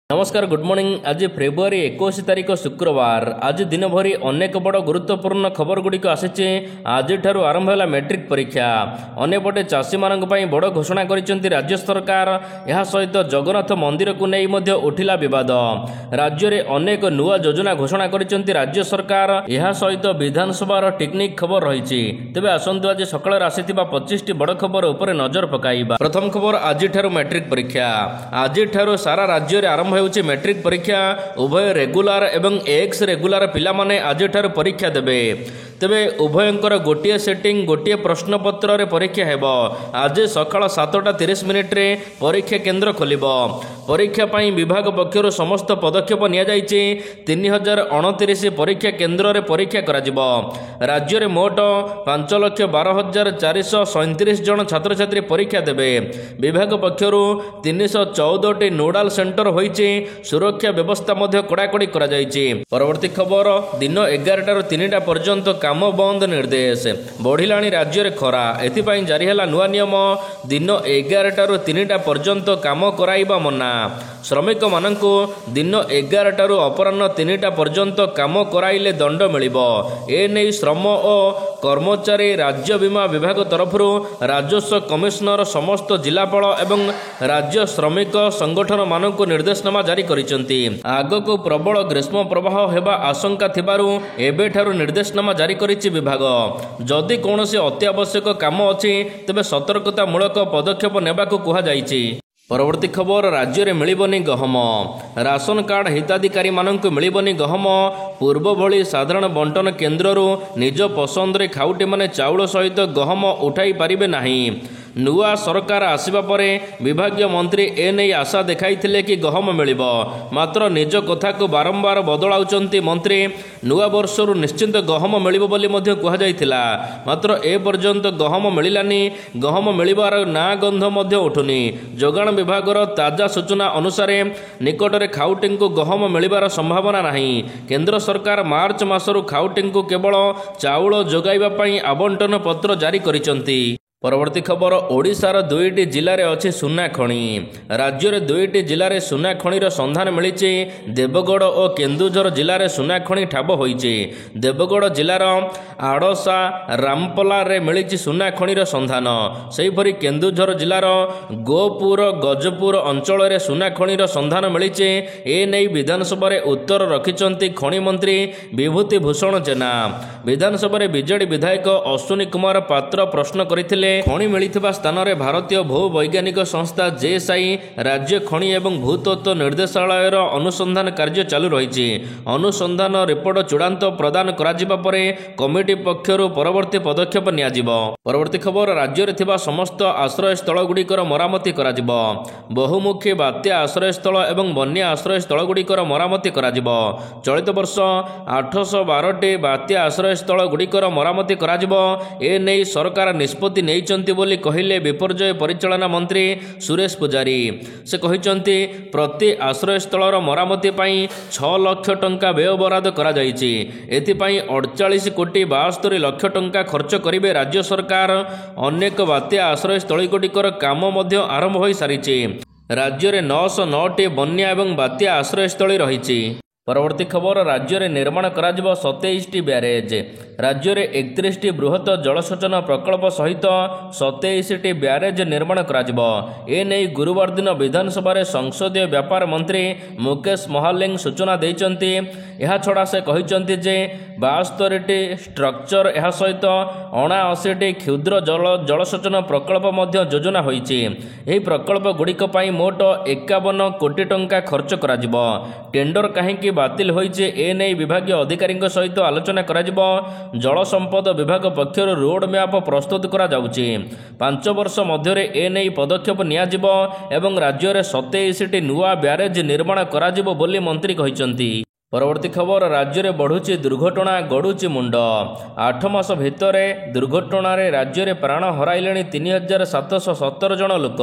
नमस्कार good morning. आज February 21 तारीख शुक्रवार। आज दिन भरी अनेक बड़ गुरुत्वपूर्ण खबर गुड़िक आसी। आज आरंभ है मैट्रिक परीक्षा। अन्यपटे चाषी मान बड़ घोषणा कर राज्य सरकार। यह सहित जगन्नाथ मंदिर को नहीं उठिला विवाद। राज्य में अनेक नुआ योजना घोषणा कर राज्य सरकार। यह सहित विधानसभा टेक्निक खबर रही। तेज आसतु आज सकाल आसी 25 बड़ खबर उपर नजर पकाइबा। प्रथम खबर आज मैट्रिक परीक्षा। आज सारा राज्य में आरंभ मैट्रिक परीक्षा। उभय रेगुलार एवं एक्स रेगुलार पिला माने आज परीक्षा देबे। तेबे उभयंकर गोटे सेटिंग गोटे प्रश्नपत्र परीक्षा हेब। आज सकाळ 7:30 रे परीक्षा केन्द्र खोलिबो। परीक्षा पाई विभाग पक्षर समस्त पदक्षेप निया जायछि। 3029 परीक्षा केन्द्र रे परीक्षा कराजिबो। राज्य रे मोट 5,12,437 जन छात्र छात्री परीक्षा देबे। विभाग पक्षर 314 नोडाल सेंटर होइछि। सुरक्षा व्यवस्था मध्य कड़ाकड़ी करा जायछि। परवर्ती खबर दिन 11 ରୁ 3टा पर्यंत काम बंद निर्देश। बढ़िलाणी राज्य रे खरा। एथिपाई जारी हैला नुआ नियम। दिन 11 ରୁ 3टा पर्यंत काम कराइबा मना। श्रमिक मानंकु दिन 11 ରୁ अपराह्न 3टा पर्यंत काम कराइले दंड मिलिबो। ए नै श्रम और कर्मचारी राज्य बीमा विभाग तरफरु राजस्व कमिशनर समस्त जिलापाल एवं राज्य श्रमिक संगठन मानंकु निर्देशनामा जारी करिसंती। आगको प्रबल ग्रीष्म प्रवाह हेबा आशंका थिबारु एबेठारु निर्देशनामा जारी करिछि विभाग। जदि कौनसी अत्यावश्यक काम अछि तेबे सतर्कतामूलक पदक्षेप नेबाकु कुहा जाइछि। परवर्ती खबर राज्य में मिलबनी गहम। Ration card हिताधिकारी मानंकु मिलबनी गहम। पूर्व भली साधारण बंटन केन्द्र निज पसंद रे खाउटी माने चाउल सहित गहम उठाई पारिबे नाही। नुआ सरकार आसिबा परे विभागीय मंत्री एने आशा देखाइथिले कि गहम मिलिबो। मात्र निज कथा को बारंबार बदलाउचंती मंत्री। नुआ वर्षरु निश्चिंत गहम मिलिबो बोली मध्य कुहा जाइथिला। मात्र ए पर्यंत गहम मिलिलानी। गहम मिलिबार ना गंध मध्य उठुनी। जोगाण विभागर ताजा सूचना अनुसार निकटरे खाउटी को गहम मिलिबार संभावना नाही। केंद्र सरकार मार्च मासरु खाउटी को केवल चाउल जोगाइबा पई आवंटन पत्र जारी करिसंती। परवर्ती खबर ओडिशार 2टी जिले अच्छी सुना खणी। राज्य में 2टी जिले सुना खणीर संधान मिली। देवगढ़ और केन्दुझर जिले में सुना खणी ठाब होइछि। देवगढ़ जिलार आड़सा रामपला रे मिली सुना खणीर संधान। सेहीपरि केन्दुझर जिलार गोपुर गजपुर अंचल में सुना खणीर संधान मिली। एने विधानसभा उत्तर रखिंट खणी मंत्री विभूति भूषण जेना। विधानसभा विजेडी विधायक अश्विनी कुमार पात्र प्रश्न करथिले खणी मिलिथिबा स्थान रे भारतीय भूवैज्ञानिक संस्था जेएसआई राज्य खणी एवं भूतत्व निर्देशालय अनुसंधान कार्य चालू रही। अनुसंधान रिपोर्ट चूड़ांत प्रदान कराजिबा परे कमिटी पक्षरु परवर्ती पदक्षेप नियाजिबो। परवर्ती खबर राज्य रे थिबा समस्त आश्रय स्थल गुड़िकर मरामती कराजिबो। बहुमुखी बात्या आश्रय स्थल एवं बन्या आश्रय स्थल गुड़िकर मरामती कराजिबो। चलित वर्ष 812टी बात्या आश्रय स्थल गुड़िकर मरामती कराजिबो। ए नै सरकार निष्पत्ति बोली कहिले विपर्यय परिचालना मंत्री सुरेश पुजारी। से कहिसंती प्रति आश्रय स्थलर मरामती पई 6 लाख टंका व्यय बराद करा जायछि। एथिपई 48 कोटी 72 लाख टंका खर्च करिवे राज्य सरकार। अनेक बात्या आश्रय स्थल गुड़िकर काम मध्य आरंभ होई सारिछि। राज्य में 909टी बन्या एवं बात्या आश्रय स्थल रही। परवर्ती खबर राज्य में निर्माण करा 27टी ब्यारेज। राज्य में 31टी बृहत जलसेचन प्रकल्प सहित 27टी ब्यारेज निर्माण करा। एने गुरुवार दिन विधानसभा संसदीय व्यापार मंत्री मुकेश महालिंग सूचना देइचंती। यह छड़ा से कहिचंती जे 72टी स्ट्रक्चर यह सहित 79टी क्षुद्र जलसेचन प्रकल्प मध्य योजना होइछि। एही प्रकल्प गुड़िक पई मोट 51 कोटी टंका खर्च करा। टेंडर काहेकि बातिल होइछि एने विभागीय अधिकारी सहित आलोचना करा। जल संपद विभाग पक्षर रोड मैप प्रस्तुत करा जाउछि। 5 वर्ष मध्य एने पदक्षेप नियाजिबो एवं राज्य में 27टी नुआ ब्यारेज निर्माण करा जिवो बोली मंत्री कहिसंती। परवर्ती खबर राज्य में बढ़ुची दुर्घटना गड़ुची मुंड। 8 मास भितर दुर्घटना राज्य में प्राण हराइले 3717 जन लोक।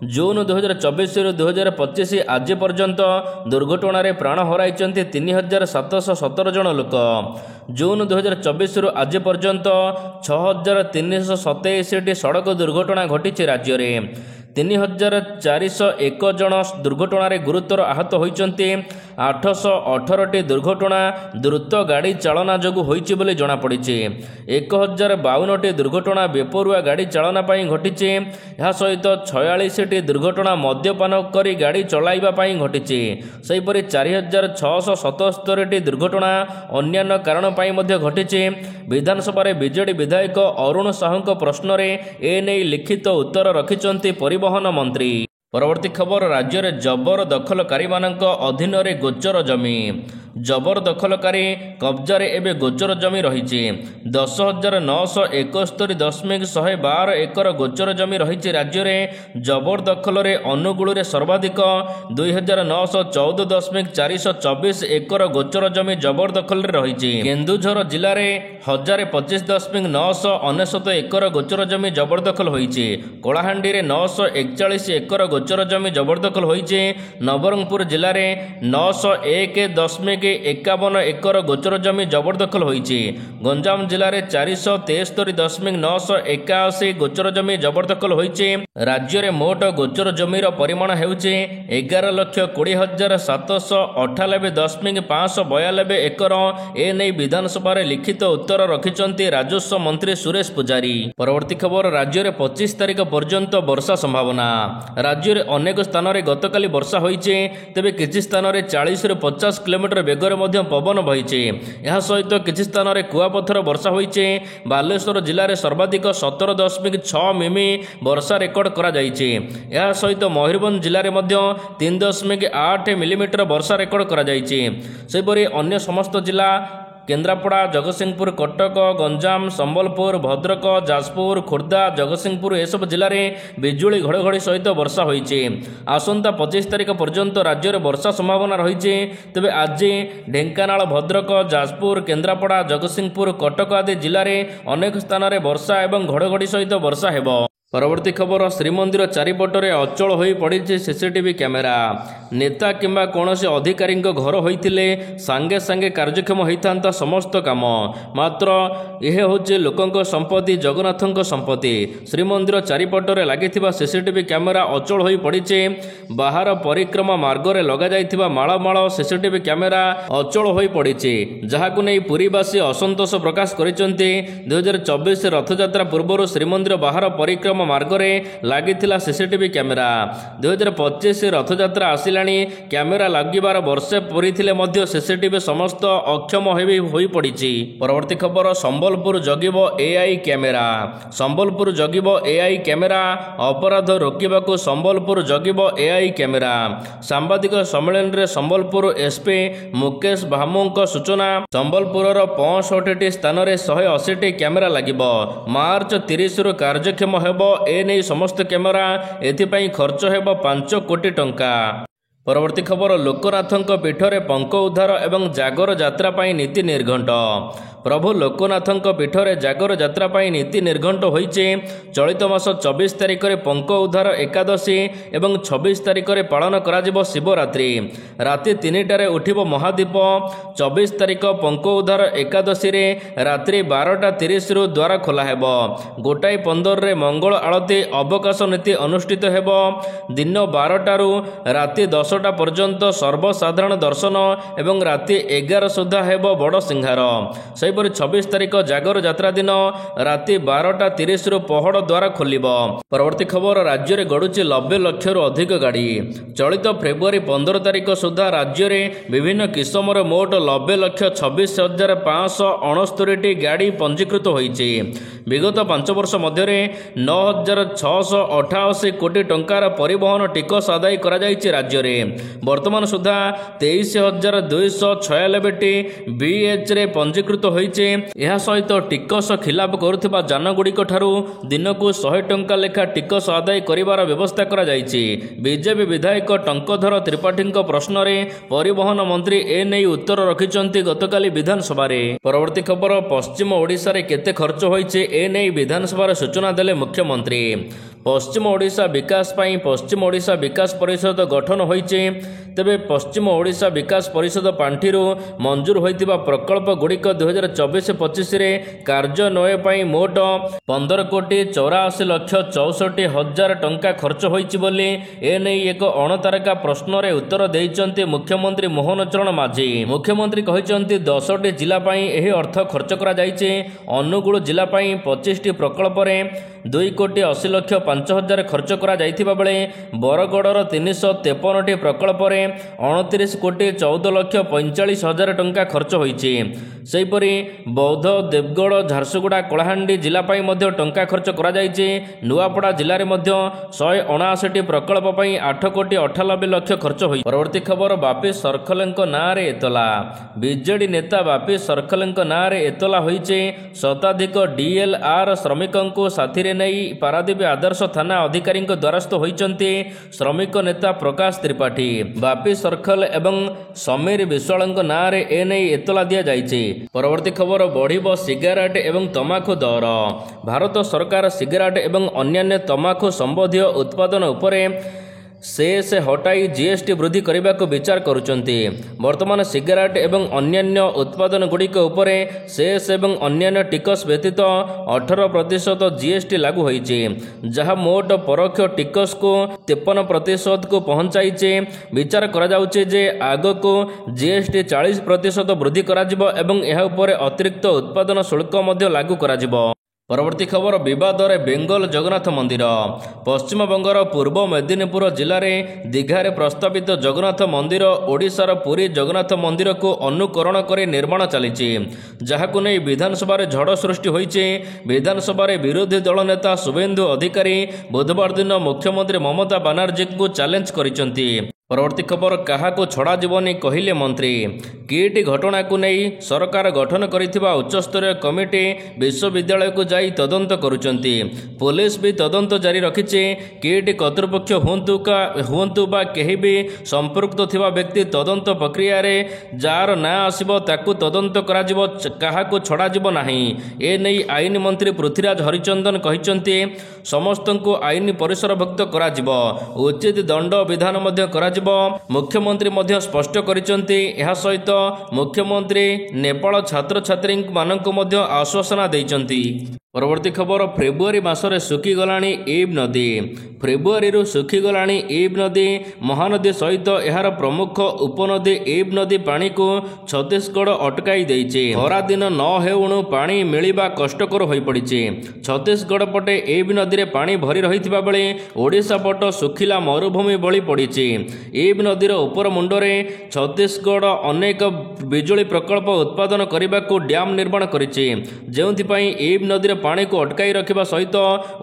जून 2024 ରୁ 2025 आज पर्यंत दुर्घटना रे प्राण हराई 3717 जन लोक। जून 2024 ରୁ आज पर्यंत 6327 सड़क दुर्घटना घटी राज्य में। 3401 ଜଣ ଦୁର୍ଘଟଣାରେ ଗୁରୁତର ଆହତ ହୋଇଛନ୍ତି। 818ଟି ଦୁର୍ଘଟଣା ଦ୍ରୁତ ଗାଡ଼ି ଚାଳନା ଯୋଗୁଁ ହୋଇଛି ବୋଲି ଜଣାପଡ଼ିଛି। 1052ଟି ଦୁର୍ଘଟଣା ବେପରୁଆ ଗାଡ଼ି ଚାଳନା ପାଇଁ ଘଟିଛି। ଏହା ସହିତ 46ଟି ଦୁର୍ଘଟଣା ମଦ୍ୟପାନ କରି ଗାଡ଼ି ଚଳାଇବା ପାଇଁ ଘଟିଛି। ସେହିପରି 4677ଟି ଦୁର୍ଘଟଣା ଅନ୍ୟାନ୍ୟ କାରଣ ପାଇଁ ମଧ୍ୟ ଘଟିଛି। ବିଧାନସଭାରେ ବିଜେଡି ବିଧାୟକ ଅରୁଣ ସାହୁଙ୍କ ପ୍ରଶ୍ନରେ ଏନେଇ ଲିଖିତ ଉତ୍ତର ରଖିଛନ୍ତି ପରିବହନ ମନ୍ତ୍ରୀ। ପରବର୍ତ୍ତୀ ଖବର, ରାଜ୍ୟରେ ଜବରଦଖଲକାରୀମାନଙ୍କ ଅଧୀନରେ ଗୋଚର ଜମି। ଜବରଦଖଲକାରୀ କବ୍ଜାରେ ଏବେ ଗୋଚର ଜମି ରହିଛି। 10,971.112 ଏକର ଗୋଚର ଜମି ରହିଛି ରାଜ୍ୟରେ। ଜବରଦଖଲରେ ଅନୁଗୁଳରେ ସର୍ବାଧିକ 2,914.424 ଏକର ଗୋଚର ଜମି ଜବରଦଖଲରେ ରହିଛି। କେନ୍ଦୁଝର ଜିଲ୍ଲାରେ 1,025.999 ଏକର ଗୋଚର ଜମି ଜବରଦଖଲ ହୋଇଛି। କଳାହାଣ୍ଡିରେ 941 ଏକର ଗୋଚର ଜମି ଜବରଦଖଲ ହୋଇଛି। ନବରଙ୍ଗପୁର ଜିଲ୍ଲାରେ 901.51 ଏକର ଗୋଚର ଜମି ଜବରଦଖଲ ହୋଇଛି। ଗଞ୍ଜାମ ଜିଲ୍ଲାରେ 473.981 ଗୋଚର ଜମି ଜବରଦଖଲ ହୋଇଛି। ରାଜ୍ୟରେ ମୋଟ ଗୋଚର ଜମିର ପରିମାଣ ହେଉଛି 11,20,798.592 ଏକର। ଏନେଇ ବିଧାନସଭାରେ ଲିଖିତ ଉତ୍ତର ରଖିଛନ୍ତି ରାଜସ୍ୱ ମନ୍ତ୍ରୀ ସୁରେଶ ପୂଜାରୀ। ପରବର୍ତ୍ତୀ ଖବର, ରାଜ୍ୟରେ 25 ତାରିଖ ପର୍ଯ୍ୟନ୍ତ ବର୍ଷା ସମ୍ଭାବନା। ରାଜ୍ୟରେ ଅନେକ ସ୍ଥାନରେ ଗତକାଲି ବର୍ଷା ହୋଇଛି। ତେବେ କିଛି ସ୍ଥାନରେ 40ରୁ 50 କିଲୋମିଟର ବେଗରେ ମଧ୍ୟ ପବନ ବହିଛି। ଏହା ସହିତ କିଛି ସ୍ଥାନରେ କୁଆପଥର ବର୍ଷା ହୋଇଛି। ବାଲେଶ୍ୱର ଜିଲ୍ଲାରେ ସର୍ବାଧିକ 17.6 ମିମି ବର୍ଷା ରେକର୍ଡ କରାଯାଇଛି। ଏହା ସହିତ ମୟୂରଭଞ୍ଜ ଜିଲ୍ଲାରେ ମଧ୍ୟ 3.8 ମିଲିମିଟର ବର୍ଷା ରେକର୍ଡ କରାଯାଇଛି। ସେହିପରି ଅନ୍ୟ ସମସ୍ତ ଜିଲ୍ଲା କେନ୍ଦ୍ରାପଡ଼ା, ଜଗତସିଂହପୁର, କଟକ, ଗଞ୍ଜାମ, ସମ୍ବଲପୁର, ଭଦ୍ରକ, ଯାଜପୁର, ଖୋର୍ଦ୍ଧା, ଜଗତସିଂହପୁର ଏସବୁ ଜିଲ୍ଲାରେ ବିଜୁଳି ଘଡ଼ଘଡ଼ି ସହିତ ବର୍ଷା ହୋଇଛି। ଆସନ୍ତା 25 ତାରିଖ ପର୍ଯ୍ୟନ୍ତ ରାଜ୍ୟରେ ବର୍ଷା ସମ୍ଭାବନା ରହିଛି। ତେବେ ଆଜି ଢେଙ୍କାନାଳ, ଭଦ୍ରକ, ଯାଜପୁର, କେନ୍ଦ୍ରାପଡ଼ା, ଜଗତସିଂହପୁର, କଟକ ଆଦି ଜିଲ୍ଲାରେ ଅନେକ ସ୍ଥାନରେ ବର୍ଷା ଏବଂ ଘଡ଼ଘଡ଼ି ସହିତ ବର୍ଷା ହେବ। ପରବର୍ତ୍ତୀ ଖବର, ଶ୍ରୀମନ୍ଦିର ଚାରିପଟରେ ଅଚଳ ହୋଇ ପଡ଼ିଛି ସିସିଟିଭି କ୍ୟାମେରା। ନେତା କିମ୍ବା କୌଣସି ଅଧିକାରୀଙ୍କ ଘର ହୋଇଥିଲେ ସାଙ୍ଗେ ସାଙ୍ଗେ କାର୍ଯ୍ୟକ୍ଷମ ହୋଇଥାନ୍ତା ସମସ୍ତ କାମ। ମାତ୍ର ଏହା ହେଉଛି ଲୋକଙ୍କ ସମ୍ପତ୍ତି, ଜଗନ୍ନାଥଙ୍କ ସମ୍ପତ୍ତି। ଶ୍ରୀମନ୍ଦିର ଚାରିପଟରେ ଲାଗିଥିବା ସିସିଟିଭି କ୍ୟାମେରା ଅଚଳ ହୋଇ ପଡ଼ିଛି। ବାହାର ପରିକ୍ରମା ମାର୍ଗରେ ଲଗାଯାଇଥିବା ମାଳ ମାଳ ସିସିଟିଭି କ୍ୟାମେରା ଅଚଳ ହୋଇ ପଡ଼ିଛି, ଯାହାକୁ ନେଇ ପୁରୀବାସୀ ଅସନ୍ତୋଷ ପ୍ରକାଶ କରିଛନ୍ତି। 2024 ରଥଯାତ୍ରା ପୂର୍ବରୁ ଶ୍ରୀମନ୍ଦିର ବାହାର ପରିକ୍ରମା ମାର୍ଗରେ ଲାଗିଥିଲା ସିସିଟିଭି କ୍ୟାମେରା। 2025 ରଥଯାତ୍ରା ଆସିଲାଣି। କ୍ୟାମେରା ଲାଗିବାର ବର୍ଷେ ପୂରିଥିଲେ ମଧ୍ୟ ସିସିଟିଭି ସମସ୍ତ ଅକ୍ଷମ ହୋଇପଡ଼ିଛି। ପରବର୍ତ୍ତୀ ଖବର, ସମ୍ବଲପୁର ଜଗିବ ଏଆଇ କ୍ୟାମେରା। ସମ୍ବଲପୁର ଜଗିବ ଏଆଇ କ୍ୟାମେରା। ଅପରାଧ ରୋକିବାକୁ ସମ୍ବଲପୁର ଜଗିବ ଏଆଇ କ୍ୟାମେରା। ସାମ୍ବାଦିକ ସମ୍ମିଳନୀରେ ସମ୍ବଲପୁର ଏସ୍ପି ମୁକେଶ ଭାମୁଙ୍କ ସୂଚନା। ସମ୍ବଲପୁରର 65ଟି ସ୍ଥାନରେ 180ଟି କ୍ୟାମେରା ଲାଗିବ। ମାର୍ଚ୍ଚ 30ରୁ କାର୍ଯ୍ୟକ୍ଷମ ହେବ। ଏନେଇ ସମସ୍ତ କ୍ୟାମେରା। ଏଥିପାଇଁ ଖର୍ଚ୍ଚ ହେବ 5 କୋଟି ଟଙ୍କା। ପରବର୍ତ୍ତୀ ଖବର, ଲୋକନାଥଙ୍କ ପୀଠରେ ପଙ୍କ ଉଦ୍ଧାର ଏବଂ ଜାଗର ଯାତ୍ରା ପାଇଁ ନୀତି ନିର୍ଘଣ୍ଟ। ପ୍ରଭୁ ଲୋକନାଥଙ୍କ ପୀଠରେ ଜାଗର ଯାତ୍ରା ପାଇଁ ନୀତି ନିର୍ଘଣ୍ଟ ହୋଇଛି। ଚଳିତ ମାସ 24 ତାରିଖରେ ପଙ୍କ ଉଦ୍ଧାର ଏକାଦଶୀ ଏବଂ 26 ତାରିଖରେ ପାଳନ କରାଯିବ ଶିବରାତ୍ରି। ରାତି 3ଟାରେ ଉଠିବ ମହାଦୀପ। 24 ତାରିଖ ପଙ୍କ ଉଦ୍ଧାର ଏକାଦଶୀରେ ରାତ୍ରି 12:30ରୁ ଦ୍ୱାର ଖୋଲା ହେବ। 1:15ରେ ମଙ୍ଗଳ ଆଳତୀ ଅବକାଶ ନୀତି ଅନୁଷ୍ଠିତ ହେବ। ଦିନ 12ଟାରୁ ରାତି 10ଟା ପର୍ଯ୍ୟନ୍ତ ସର୍ବସାଧାରଣ ଦର୍ଶନ ଏବଂ ରାତି 11 ସୁଦ୍ଧା ହେବ ବଡ଼ ସିଂହାର। ସେହିପରି 26 ତାରିଖ ଜାଗର ଯାତ୍ରା ଦିନ ରାତି 12:30ରୁ ପହଡ଼ ଦ୍ୱାର ଖୋଲିବ। ପରବର୍ତ୍ତୀ ଖବର, ରାଜ୍ୟରେ ଗଡ଼ୁଛି 90 ଲକ୍ଷରୁ ଅଧିକ ଗାଡ଼ି। ଚଳିତ ଫେବୃଆରୀ 15 ତାରିଖ ସୁଦ୍ଧା ରାଜ୍ୟରେ ବିଭିନ୍ନ କିସମର ମୋଟ 90,26,569ଟି ଗାଡ଼ି ପଞ୍ଜୀକୃତ ହୋଇଛି। ବିଗତ 5 ବର୍ଷ ମଧ୍ୟରେ 9,688 କୋଟି ଟଙ୍କାର ପରିବହନ ଟିକସ ଆଦାୟ କରାଯାଇଛି ରାଜ୍ୟରେ। ବର୍ତ୍ତମାନ ସୁଦ୍ଧା 23,296ଟି BHରେ ପଞ୍ଜୀକୃତ ହୋଇଛି। ଏହା ସହିତ ଟିକସ ଖିଲାପ କରୁଥିବା ଯାନଗୁଡ଼ିକ ଠାରୁ ଦିନକୁ 100 ଟଙ୍କା ଲେଖା ଟିକସ ଆଦାୟ କରିବାର ବ୍ୟବସ୍ଥା କରାଯାଇଛି। ବିଜେପି ବିଧାୟକ ଟଙ୍କଧର ତ୍ରିପାଠୀଙ୍କ ପ୍ରଶ୍ନରେ ପରିବହନ ମନ୍ତ୍ରୀ ଏନେଇ ଉତ୍ତର ରଖିଛନ୍ତି ଗତକାଲି ବିଧାନସଭାରେ। ପରବର୍ତ୍ତୀ ଖବର, ପଶ୍ଚିମ ଓଡ଼ିଶାରେ କେତେ ଖର୍ଚ୍ଚ ହୋଇଛି ଏନେଇ ବିଧାନସଭାରେ ସୂଚନା ଦେଲେ ମୁଖ୍ୟମନ୍ତ୍ରୀ। ପଶ୍ଚିମ ଓଡ଼ିଶା ବିକାଶ ପାଇଁ ପଶ୍ଚିମ ଓଡ଼ିଶା ବିକାଶ ପରିଷଦ ଗଠନ ହୋଇଛି। ତେବେ ପଶ୍ଚିମ ଓଡ଼ିଶା ବିକାଶ ପରିଷଦ ପାଣ୍ଠିରୁ ମଞ୍ଜୁର ହୋଇଥିବା ପ୍ରକଳ୍ପଗୁଡ଼ିକ 2024-25ରେ କାର୍ଯ୍ୟାନ୍ୱୟନ ପାଇଁ ମୋଟ 15,84,64,000 ଟଙ୍କା ଖର୍ଚ୍ଚ ହୋଇଛି ବୋଲି ଏନେଇ ଏକ ଅଣତାରକା ପ୍ରଶ୍ନରେ ଉତ୍ତର ଦେଇଛନ୍ତି ମୁଖ୍ୟମନ୍ତ୍ରୀ ମୋହନ ଚରଣ ମାଝୀ। ମୁଖ୍ୟମନ୍ତ୍ରୀ କହିଛନ୍ତି 10ଟି ଜିଲ୍ଲା ପାଇଁ ଏହି ଅର୍ଥ ଖର୍ଚ୍ଚ କରାଯାଇଛି। ଅନୁଗୁଳ ଜିଲ୍ଲା ପାଇଁ 25ଟି ପ୍ରକଳ୍ପରେ 2,80,05,000 ଖର୍ଚ୍ଚ କରାଯାଇଥିବା ବେଳେ ବରଗଡ଼ର 353ଟି ପ୍ରକଳ୍ପରେ 29,14,45,000 ଟଙ୍କା ଖର୍ଚ୍ଚ ହୋଇଛି। ସେହିପରି ବୌଦ୍ଧ, ଦେବଗଡ଼, ଝାରସୁଗୁଡ଼ା, କଳାହାଣ୍ଡି ଜିଲ୍ଲା ପାଇଁ ମଧ୍ୟ ଟଙ୍କା ଖର୍ଚ୍ଚ କରାଯାଇଛି। ନୂଆପଡ଼ା ଜିଲ୍ଲାରେ ମଧ୍ୟ 179ଟି ପ୍ରକଳ୍ପ ପାଇଁ 8,98,00,000 ଖର୍ଚ୍ଚ ହୋଇଛି। ପରବର୍ତ୍ତୀ ଖବର, ବାପି ସର୍କଲଙ୍କ ନାଁରେ ଏତଲା। ବିଜେଡି ନେତା ବାପି ସର୍କଲଙ୍କ ନାଁରେ ଏତଲା ହୋଇଛି। ଶତାଧିକ ଡିଏଲ୍ଆର୍ ଶ୍ରମିକଙ୍କୁ ସାଥିରେ ନେଇ ପାରାଦୀପ ଆଦର୍ଶ ଥାନା ଅଧିକାରୀଙ୍କ ଦ୍ୱାରସ୍ଥ ହୋଇଛନ୍ତି ଶ୍ରମିକ ନେତା ପ୍ରକାଶ ତ୍ରିପାଠୀ। ବାପି ସର୍କଲ ଏବଂ ସମୀର ବିଶ୍ୱାଳଙ୍କ ନାଁରେ ଏନେଇ ଏତଲା ଦିଆଯାଇଛି। ପରବର୍ତ୍ତୀ ଖବର, ବଢ଼ିବ ସିଗାରେଟ ଏବଂ ତମାଖୁ ଦର। ଭାରତ ସରକାର ସିଗାରେଟ ଏବଂ ଅନ୍ୟାନ୍ୟ ତମାଖୁ ସମ୍ବନ୍ଧୀୟ ଉତ୍ପାଦନ ଉପରେ ସେସ୍ ହଟାଇ ଜିଏସ୍ଟି ବୃଦ୍ଧି କରିବାକୁ ବିଚାର କରୁଛନ୍ତି। ବର୍ତ୍ତମାନ ସିଗାରେଟ ଏବଂ ଅନ୍ୟାନ୍ୟ ଉତ୍ପାଦନଗୁଡ଼ିକ ଉପରେ ସେସ୍ ଏବଂ ଅନ୍ୟାନ୍ୟ ଟିକସ ବ୍ୟତୀତ 18% ଜିଏସ୍ଟି ଲାଗୁ ହୋଇଛି, ଯାହା ମୋଟ ପରୋକ୍ଷ ଟିକସକୁ 53%କୁ ପହଞ୍ଚାଇଛି। ବିଚାର କରାଯାଉଛି ଯେ ଆଗକୁ ଜିଏସ୍ଟି 40% ବୃଦ୍ଧି କରାଯିବ ଏବଂ ଏହା ଉପରେ ଅତିରିକ୍ତ ଉତ୍ପାଦନ ଶୁଳ୍କ ମଧ୍ୟ ଲାଗୁ କରାଯିବ। ପରବର୍ତ୍ତୀ ଖବର, ବିବାଦରେ ବେଙ୍ଗଲ ଜଗନ୍ନାଥ ମନ୍ଦିର। ପଶ୍ଚିମବଙ୍ଗର ପୂର୍ବ ମେଦିନୀପୁର ଜିଲ୍ଲାରେ ଦୀଘାରେ ପ୍ରସ୍ତାବିତ ଜଗନ୍ନାଥ ମନ୍ଦିର ଓଡ଼ିଶାର ପୁରୀ ଜଗନ୍ନାଥ ମନ୍ଦିରକୁ ଅନୁକରଣ କରି ନିର୍ମାଣ ଚାଲିଛି, ଯାହାକୁ ନେଇ ବିଧାନସଭାରେ ଝଡ଼ ସୃଷ୍ଟି ହୋଇଛି। ବିଧାନସଭାରେ ବିରୋଧୀ ଦଳ ନେତା ଶୁଭେନ୍ଦୁ ଅଧିକାରୀ ବୁଧବାର ଦିନ ମୁଖ୍ୟମନ୍ତ୍ରୀ ମମତା ବାନାର୍ଜୀଙ୍କୁ ଚ୍ୟାଲେଞ୍ଜ କରିଛନ୍ତି। ପରବର୍ତ୍ତୀ ଖବର, କାହାକୁ ଛଡ଼ାଯିବନି କହିଲେ ମନ୍ତ୍ରୀ। କିଟ୍ ଘଟଣାକୁ ନେଇ ସରକାର ଗଠନ କରିଥିବା ଉଚ୍ଚସ୍ତରୀୟ କମିଟି ବିଶ୍ୱବିଦ୍ୟାଳୟକୁ ଯାଇ ତଦନ୍ତ କରୁଛନ୍ତି। ପୋଲିସ ବି ତଦନ୍ତ ଜାରି ରଖିଛି। କିଟ୍ କର୍ତ୍ତୃପକ୍ଷ ହୁଅନ୍ତୁ ବା କେହି ବି ସମ୍ପୃକ୍ତ ଥିବା ବ୍ୟକ୍ତି ତଦନ୍ତ ପ୍ରକ୍ରିୟାରେ ଯାହାର ନାଁ ଆସିବ ତାକୁ ତଦନ୍ତ କରାଯିବ, କାହାକୁ ଛଡ଼ାଯିବ ନାହିଁ। ଏନେଇ ଆଇନ ମନ୍ତ୍ରୀ ପୃଥ୍ୱୀରାଜ ହରିଚନ୍ଦନ କହିଛନ୍ତି, ସମସ୍ତଙ୍କୁ ଆଇନ ପରିସରଭୁକ୍ତ କରାଯିବ, ଉଚିତ ଦଣ୍ଡ ବିଧାନ ମଧ୍ୟ କରାଯିବ। ମୁଖ୍ୟମନ୍ତ୍ରୀ ମଧ୍ୟ ସ୍ପଷ୍ଟ କରିଛନ୍ତି। ଏହା ସହିତ ମୁଖ୍ୟମନ୍ତ୍ରୀ ନେପାଳ ଛାତ୍ରଛାତ୍ରୀମାନଙ୍କୁ ମଧ୍ୟ ଆଶ୍ୱାସନା ଦେଇଛନ୍ତି। ପରବର୍ତ୍ତୀ ଖବର, ଫେବୃଆରୀ ମାସରେ ଶୁଖିଗଲାଣି ଇବ୍ ନଦୀ। ଫେବୃଆରୀରୁ ଶୁଖିଗଲାଣି ଇବ୍ ନଦୀ। ମହାନଦୀ ସହିତ ଏହାର ପ୍ରମୁଖ ଉପନଦୀ ଇବ୍ ନଦୀ ପାଣିକୁ ଛତିଶଗଡ଼ ଅଟକାଇ ଦେଇଛି। ଖରାଦିନ ନ ହେଉଣୁ ପାଣି ମିଳିବା କଷ୍ଟକର ହୋଇପଡ଼ିଛି। ଛତିଶଗଡ଼ ପଟେ ଇବ୍ ନଦୀରେ ପାଣି ଭରି ରହିଥିବା ବେଳେ ଓଡ଼ିଶା ପଟ ଶୁଖିଲା ମରୁଭୂମି ଭଳି ପଡ଼ିଛି। ଇବ୍ ନଦୀର ଉପର ମୁଣ୍ଡରେ ଛତିଶଗଡ଼ ଅନେକ ବିଜୁଳି ପ୍ରକଳ୍ପ ଉତ୍ପାଦନ କରିବାକୁ ଡ୍ୟାମ୍ ନିର୍ମାଣ କରିଛି, ଯେଉଁଥିପାଇଁ ଇବ୍ ନଦୀର ପାଣିକୁ ଅଟକାଇ ରଖିବା ସହିତ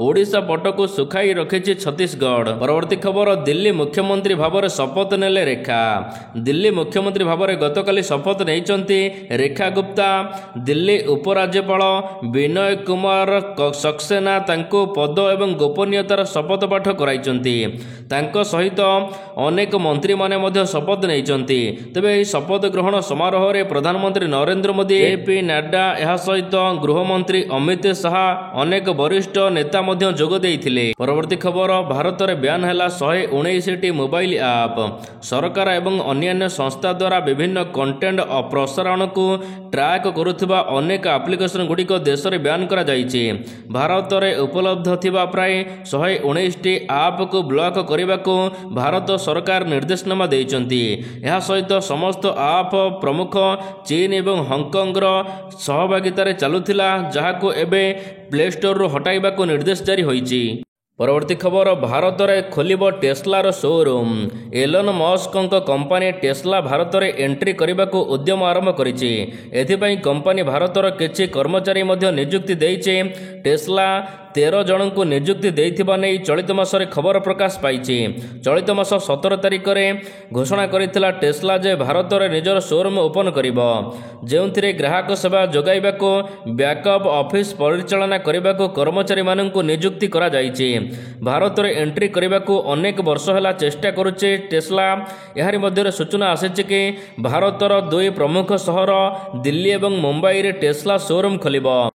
ଓଡ଼ିଶା ପଟକୁ ଶୁଖାଇ ରଖିଛି ଛତିଶଗଡ଼। ପରବର୍ତ୍ତୀ ଖବର, ଦିଲ୍ଲୀ ମୁଖ୍ୟମନ୍ତ୍ରୀ ଭାବରେ ଶପଥ ନେଲେ ରେଖା। ଦିଲ୍ଲୀ ମୁଖ୍ୟମନ୍ତ୍ରୀ ଭାବରେ ଗତକାଲି ଶପଥ ନେଇଛନ୍ତି ରେଖା ଗୁପ୍ତା। ଦିଲ୍ଲୀ ଉପରାଜ୍ୟପାଳ ବିନୟ କୁମାର ସକ୍ସେନା ତାଙ୍କୁ ପଦ ଏବଂ ଗୋପନୀୟତାର ଶପଥ ପାଠ କରାଇଛନ୍ତି। ତାଙ୍କ ସହିତ ଅନେକ ମନ୍ତ୍ରୀମାନେ ମଧ୍ୟ ଶପଥ ନେଇଛନ୍ତି। ତେବେ ଏହି ଶପଥ ଗ୍ରହଣ ସମାରୋହରେ ପ୍ରଧାନମନ୍ତ୍ରୀ ନରେନ୍ଦ୍ର ମୋଦି, ଜେପି ନଡ୍ଡା, ଏହା ସହିତ ଗୃହମନ୍ତ୍ରୀ ଅମିତ ଶାହା, ଅନେକ ବରିଷ୍ଠ ନେତା ମଧ୍ୟ ଯୋଗ ଦେଇଥିଲେ। ପରବର୍ତ୍ତୀ ଖବର, ଭାରତରେ ବ୍ୟାନ୍ ହେଲା 119ଟି ମୋବାଇଲ ଆପ୍। ସରକାର ଏବଂ ଅନ୍ୟାନ୍ୟ ସଂସ୍ଥା ଦ୍ୱାରା ବିଭିନ୍ନ କଣ୍ଟେଣ୍ଟ ପ୍ରସାରଣକୁ ଟ୍ରାକ୍ କରୁଥିବା ଅନେକ ଆପ୍ଲିକେସନ ଗୁଡ଼ିକ ଦେଶରେ ବ୍ୟାନ୍ କରାଯାଇଛି। ଭାରତରେ ଉପଲବ୍ଧ ଥିବା ପ୍ରାୟ 119ଟି ଆପ୍କୁ ବ୍ଲକ୍ କରିବାକୁ ଭାରତ ସରକାର ନିର୍ଦ୍ଦେଶନାମା ଦେଇଛନ୍ତି। ଏହା ସହିତ ସମସ୍ତ ଆପ୍ ପ୍ରମୁଖ ଚୀନ ଏବଂ ହଂକଂର ସହଭାଗିତାରେ ଚାଲୁଥିଲା, ଯାହାକୁ ଏବେ ପ୍ଲେ ଷ୍ଟୋରରୁ ହଟାଇବାକୁ ନିର୍ଦ୍ଦେଶ ଜାରି ହୋଇଛି। ପରବର୍ତ୍ତୀ ଖବର, ଭାରତରେ ଖୋଲିବ ଟେସ୍ଲାର ଶୋରୁମ୍। ଏଲନ୍ ମସ୍କଙ୍କ କମ୍ପାନୀ ଟେସ୍ଲା ଭାରତରେ ଏଣ୍ଟ୍ରି କରିବାକୁ ଉଦ୍ୟମ ଆରମ୍ଭ କରିଛି। ଏଥିପାଇଁ କମ୍ପାନୀ ଭାରତର କିଛି କର୍ମଚାରୀ ମଧ୍ୟ ନିଯୁକ୍ତି ଦେଇଛି। ଟେସ୍ଲା 13 ଜଣଙ୍କୁ ନିଯୁକ୍ତି ଦେଇଥିବା ନେଇ ଚଳିତ ମାସରେ ଖବର ପ୍ରକାଶ ପାଇଛି। ଚଳିତ ମାସ 17 ତାରିଖରେ ଘୋଷଣା କରିଥିଲା ଟେସ୍ଲା ଯେ ଭାରତରେ ନିଜର ଶୋରୁମ୍ ଓପନ୍ କରିବ, ଯେଉଁଥିରେ ଗ୍ରାହକ ସେବା ଯୋଗାଇବାକୁ ବ୍ୟାକ୍ଅପ୍ ଅଫିସ୍ ପରିଚାଳନା କରିବାକୁ କର୍ମଚାରୀମାନଙ୍କୁ ନିଯୁକ୍ତି କରାଯାଇଛି। ଭାରତରେ ଏଣ୍ଟ୍ରି କରିବାକୁ ଅନେକ ବର୍ଷ ହେଲା ଚେଷ୍ଟା କରୁଛି ଟେସ୍ଲା। ଏହାରି ମଧ୍ୟରେ ସୂଚନା ଆସିଛି କି ଭାରତର ଦୁଇ ପ୍ରମୁଖ ସହର ଦିଲ୍ଲୀ ଏବଂ ମୁମ୍ବାଇରେ ଟେସ୍ଲା ଶୋରୁମ୍ ଖୋଲିବ।